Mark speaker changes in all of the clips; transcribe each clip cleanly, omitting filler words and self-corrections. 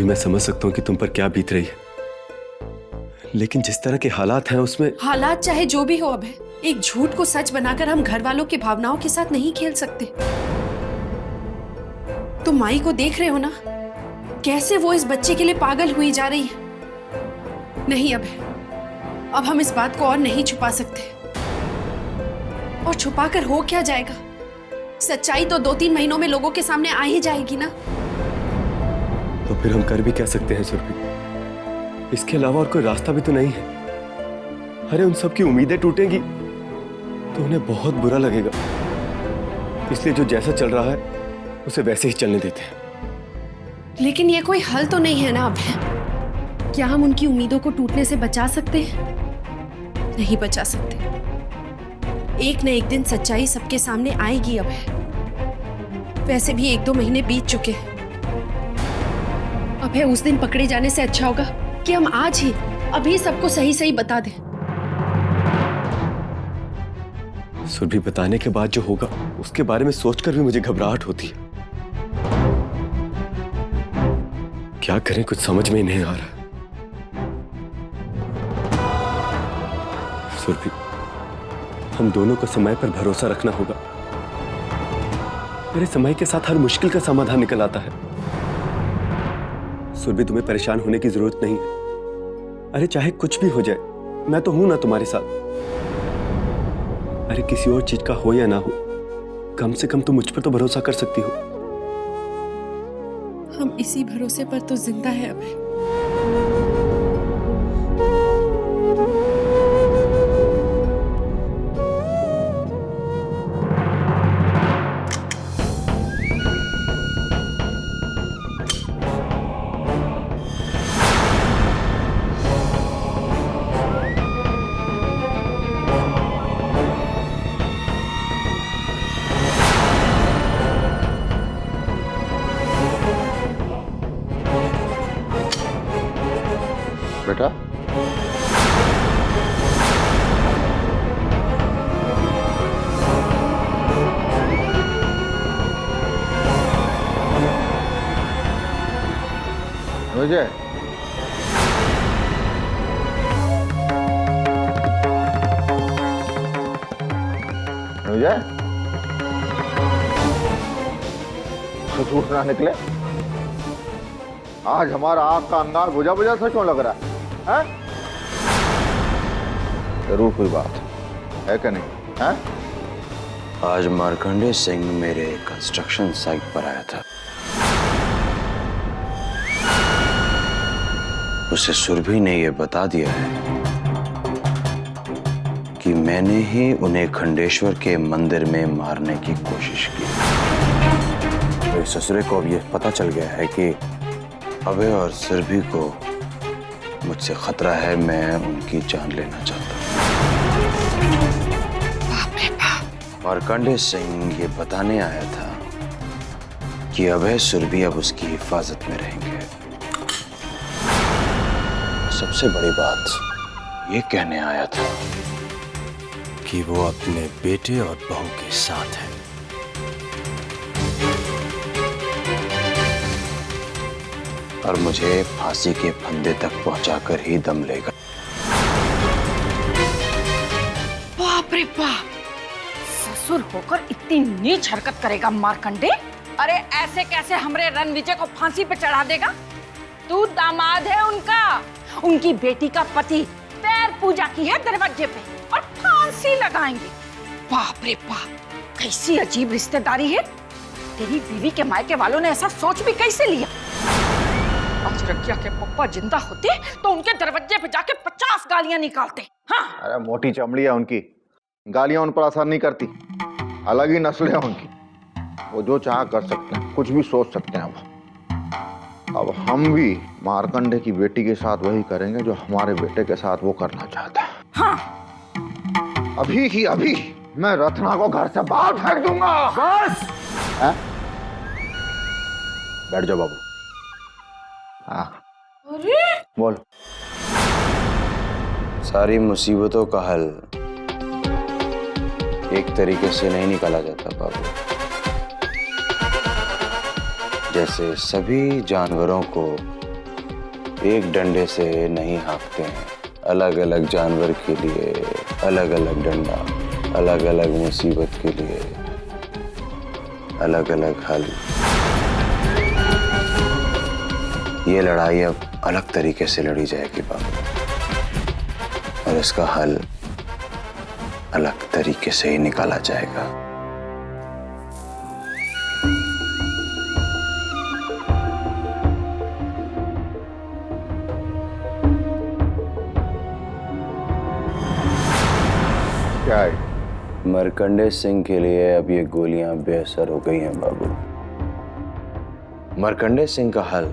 Speaker 1: सुरभि, मैं समझ सकता हूँ कि तुम पर क्या बीत रही है, लेकिन जिस तरह के हालात हैं उसमें।
Speaker 2: हालात चाहे जो भी हो अभय, एक झूठ को सच बनाकर हम घर वालों की भावनाओं के साथ नहीं खेल सकते। तुम माई को देख रहे हो ना, कैसे वो इस बच्चे के लिए पागल हुई जा रही है। नहीं अभय, अब हम इस बात को और नहीं छुपा सकते। और छुपाकर हो क्या जाएगा? सच्चाई तो 2-3 महीनों में लोगों के सामने आ ही जाएगी ना।
Speaker 1: तो फिर हम कर भी क्या सकते हैं सुरभि? इसके अलावा और कोई रास्ता भी तो नहीं है। अरे उन सब की उम्मीदें टूटेंगी तो उन्हें बहुत बुरा लगेगा, इसलिए जो जैसा चल रहा है उसे वैसे ही चलने देते हैं।
Speaker 2: लेकिन ये कोई हल तो नहीं है ना अभय। क्या हम उनकी उम्मीदों को टूटने से बचा सकते हैं? नहीं बचा सकते। एक न एक दिन सच्चाई सबके सामने आएगी अभय। वैसे भी 1-2 महीने बीत चुके हैं। अभय, उस दिन पकड़े जाने से अच्छा होगा कि हम आज ही अभी सबको सही सही बता दें।
Speaker 1: सुरभि, बताने के बाद जो होगा उसके बारे में सोचकर भी मुझे घबराहट होती है। क्या करें, कुछ समझ में ही नहीं आ रहा। सुरभि, हम दोनों को समय पर भरोसा रखना होगा। मेरे समय के साथ हर मुश्किल का समाधान निकल आता है। सुरभि, तुम्हें परेशान होने की जरूरत नहीं है। अरे चाहे कुछ भी हो जाए, मैं तो हूं ना तुम्हारे साथ। अरे किसी और चीज का हो या ना हो, कम से कम तुम मुझ पर तो भरोसा कर सकती हो।
Speaker 2: हम इसी भरोसे पर तो जिंदा है अभय।
Speaker 3: बेटा, मुझे मुझे झूठ ना निकले। आज हमारा आग का अंगार बुझा बुझा सा क्यों लग रहा है? जरूर कोई बात है कि नहीं? है?
Speaker 4: आज मार्कंडे सिंह मेरे कंस्ट्रक्शन साइट पर आया था। उसे सुरभि ने यह बता दिया है कि मैंने ही उन्हें खंडेश्वर के मंदिर में मारने की कोशिश की। मेरे ससुरे को अब यह पता चल गया है कि अभय और सुरभि को मुझसे खतरा है। मैं उनकी जान लेना चाहता हूँ। मार्कंडे सिंह ये बताने आया था कि अभय सुरभि अब उसकी हिफाजत में रहेंगे। सबसे बड़ी बात ये कहने आया था कि वो अपने बेटे और बहू के साथ है। और मुझे फांसी के फंदे तक पहुंचाकर ही दम लेगा।
Speaker 5: बाप रे बाप, ससुर होकर इतनी नीच हरकत करेगा मार्कंडे। अरे ऐसे कैसे हमरे रणविजय को फांसी पे चढ़ा देगा? तू दामाद है उनका, उनकी बेटी का पति। पैर पूजा की है दरवाजे पे और फांसी लगाएंगे। बाप रे बाप, कैसी अजीब रिश्तेदारी है। तेरी बीवी के मायके वालों ने ऐसा सोच भी कैसे लिया? आज रकिया के पप्पा जिंदा होते तो उनके दरवाजे पे जाके 50 गालियां निकालते। हाँ?
Speaker 3: अरे मोटी चमड़ी है उनकी, गालियां उन पर असर नहीं करती। अलग ही नस्ल है उनकी। वो जो चाह कर सकते हैं, कुछ भी सोच सकते हैं। अब हम भी मार्कंडे की बेटी के साथ वही करेंगे जो हमारे बेटे के साथ वो करना चाहता है।
Speaker 5: हाँ।
Speaker 3: अभी ही अभी मैं रत्ना को घर से बाहर फेंक दूंगा।
Speaker 4: बस!
Speaker 3: बैठ जाओ बाबू। हाँ,
Speaker 5: अरे
Speaker 3: बोल।
Speaker 4: सारी मुसीबतों का हल एक तरीके से नहीं निकाला जाता बाबू। जैसे सभी जानवरों को एक डंडे से नहीं हाँकते हैं। अलग अलग जानवर के लिए अलग अलग डंडा, अलग अलग मुसीबत के लिए अलग अलग हल। ये लड़ाई अब अलग तरीके से लड़ी जाएगी बाबू, और इसका हल अलग तरीके से ही निकाला जाएगा।
Speaker 3: क्या है?
Speaker 4: मरकंडे सिंह के लिए अब ये गोलियां बेअसर हो गई हैं बाबू। मरकंडे सिंह का हल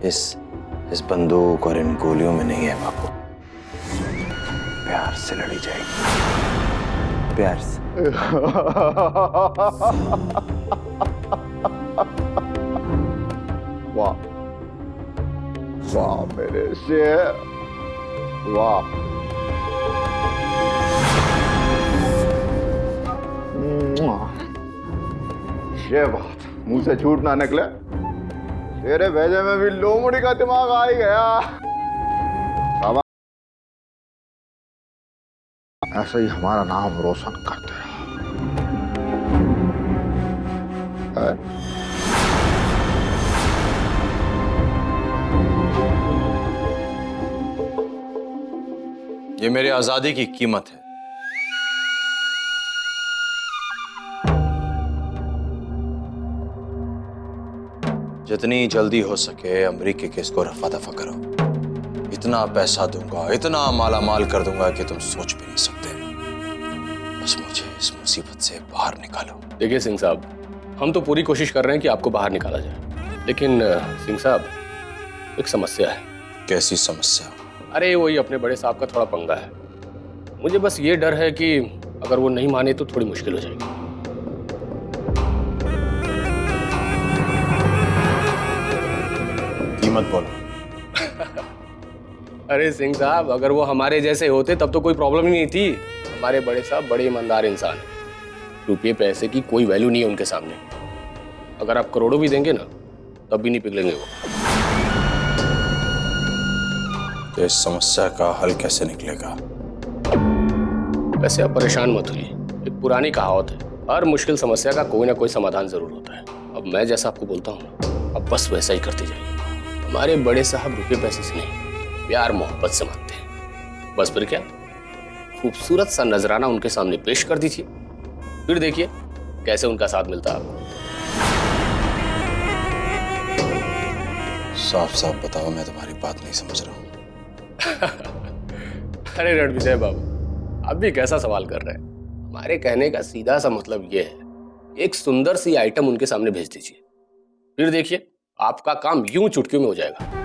Speaker 4: इस बंदूक और इन गोलियों में नहीं है बाबू। प्यार से लड़ी जाएगी, प्यार से।
Speaker 3: वाह वाह मेरे शेर, वाह। ये बात मुंह से झूठ ना निकले, तेरे भेजे में भी लोमड़ी का दिमाग आ ही गया। बाबा ऐसे ही हमारा नाम रोशन करते रहो।
Speaker 4: ये मेरी आजादी की कीमत है। जितनी जल्दी हो सके अमेरिकी केस को रफा दफा करो। इतना पैसा दूंगा, इतना माला माल कर दूंगा कि तुम सोच भी नहीं सकते। बस मुझे इस मुसीबत से बाहर निकालो।
Speaker 6: देखिए सिंह साहब, हम तो पूरी कोशिश कर रहे हैं कि आपको बाहर निकाला जाए, लेकिन सिंह साहब एक समस्या है।
Speaker 4: कैसी समस्या?
Speaker 6: अरे वही अपने बड़े साहब का थोड़ा पंगा है। मुझे बस ये डर है कि अगर वो नहीं माने तो थोड़ी मुश्किल हो जाएगी।
Speaker 4: कीमत बोलो।
Speaker 6: अरे सिंह साहब, अगर वो हमारे जैसे होते तब तो कोई प्रॉब्लम ही नहीं थी। हमारे बड़े साहब बड़े ईमानदार इंसान हैं। रुपये पैसे की कोई वैल्यू नहीं है उनके सामने। अगर आप करोड़ों भी देंगे ना तब भी नहीं पिघलेंगे वो।
Speaker 4: तो इस समस्या का हल कैसे निकलेगा?
Speaker 6: वैसे आप परेशान मत होइए। एक पुरानी कहावत है, हर मुश्किल समस्या का कोई ना कोई समाधान जरूर होता है। अब मैं जैसा आपको बोलता हूँ ना, अब बस वैसा ही करते जाइए। हमारे बड़े साहब रुपये पैसे से नहीं, प्यार मोहब्बत से मांगते हैं। बस फिर क्या, खूबसूरत सा नजराना उनके सामने पेश कर दीजिए, फिर देखिए कैसे उनका साथ मिलता है आपको।
Speaker 4: साफ साफ बताओ, मैं तुम्हारी बात नहीं समझ रहा हूँ।
Speaker 6: अरे रणविजय बाबू, आप भी कैसा सवाल कर रहे हैं? हमारे कहने का सीधा सा मतलब ये है, एक सुंदर सी आइटम उनके सामने भेज दीजिए, फिर देखिए आपका काम यूं चुटकियों में हो जाएगा।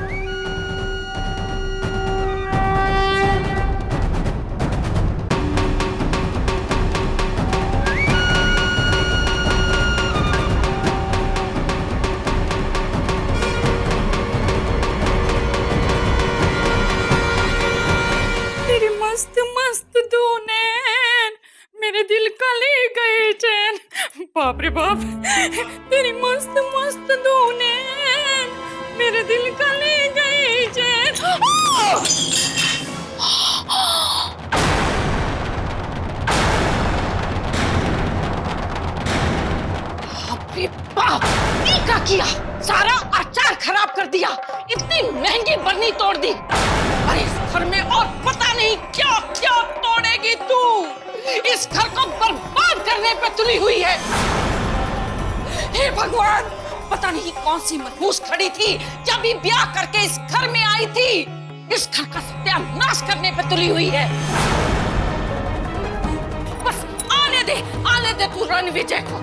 Speaker 5: तेरी मस्त मस्त दो नैन मेरे दिल का ले गए चैन। बाप रे बाप, तेरी मस्त मस्त दो नैन मेरे दिल का ले गए चैन। बाप रे बाप, ये क्या किया? सारा अचार खराब कर दिया। इतनी महंगी बरनी तोड़ दी। अरे इस घर में और पता नहीं क्या क्या तोड़ेगी तू। इस घर को बर्बाद करने पे तुली हुई है। हे भगवान, पता नहीं कौन सी मनहूस खड़ी थी जब ये ब्याह करके इस घर में आई थी। इस घर का सत्यानाश करने पे तुली हुई है। बस आने दे तू रणविजय को।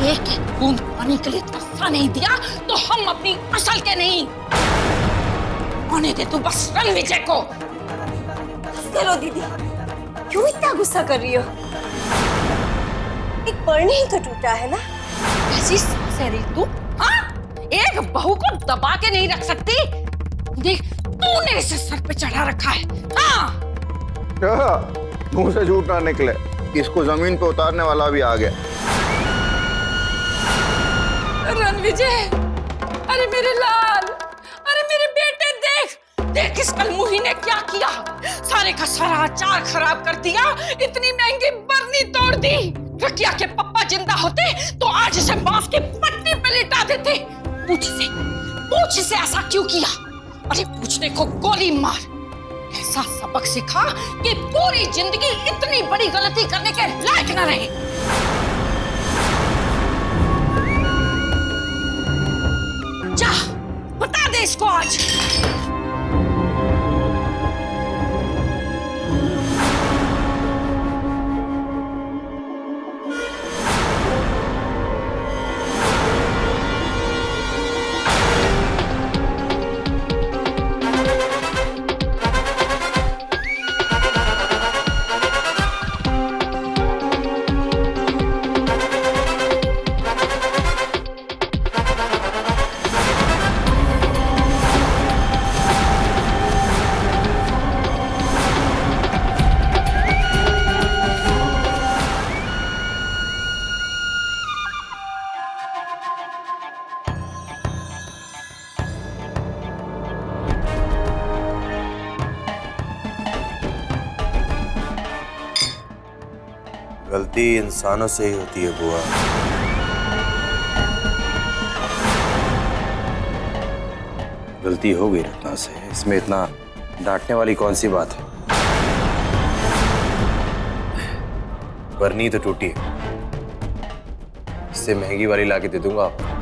Speaker 5: एक एक बूंद पानी के लिए तरसा नहीं दिया तो हम अपनी असल के नहीं। आने दे तू बस रणविजय को।
Speaker 7: चलो दीदी, क्यों इतना गुस्सा कर रही हो? एक पढ़ने ही तो टूटा है ना।
Speaker 5: ऐसी सांस है रे तू? हाँ, एक बहू को दबा के नहीं रख सकती। देख, तूने इसे सर पे चढ़ा रखा है। हाँ,
Speaker 3: मुंह से झूठ ना निकले, इसको जमीन पे उतारने वाला भी आ गया।
Speaker 5: रणविजय, अरे मेरे लाल, अरे मेरे देख इस कलमुही ने क्या किया, सारे का सारा अचार खराब कर दिया, इतनी महंगी बरनी तोड़ दी। रकिया के पप्पा जिंदा होते तो आज इसे बांस की पट्टी पे लिटा देते। पूछ से ऐसा क्यों किया? अरे पूछने को गोली मार। ऐसा सबक सिखा कि पूरी जिंदगी इतनी बड़ी गलती करने के लायक न रहे। जा बता दे इसको आज।
Speaker 4: गलती इंसानों से ही होती है बुआ। गलती हो गई रत्ना से, इसमें इतना डांटने वाली कौन सी बात है। बरनी तो टूटी है, इससे महंगी वाली लाके दे दूंगा आपको।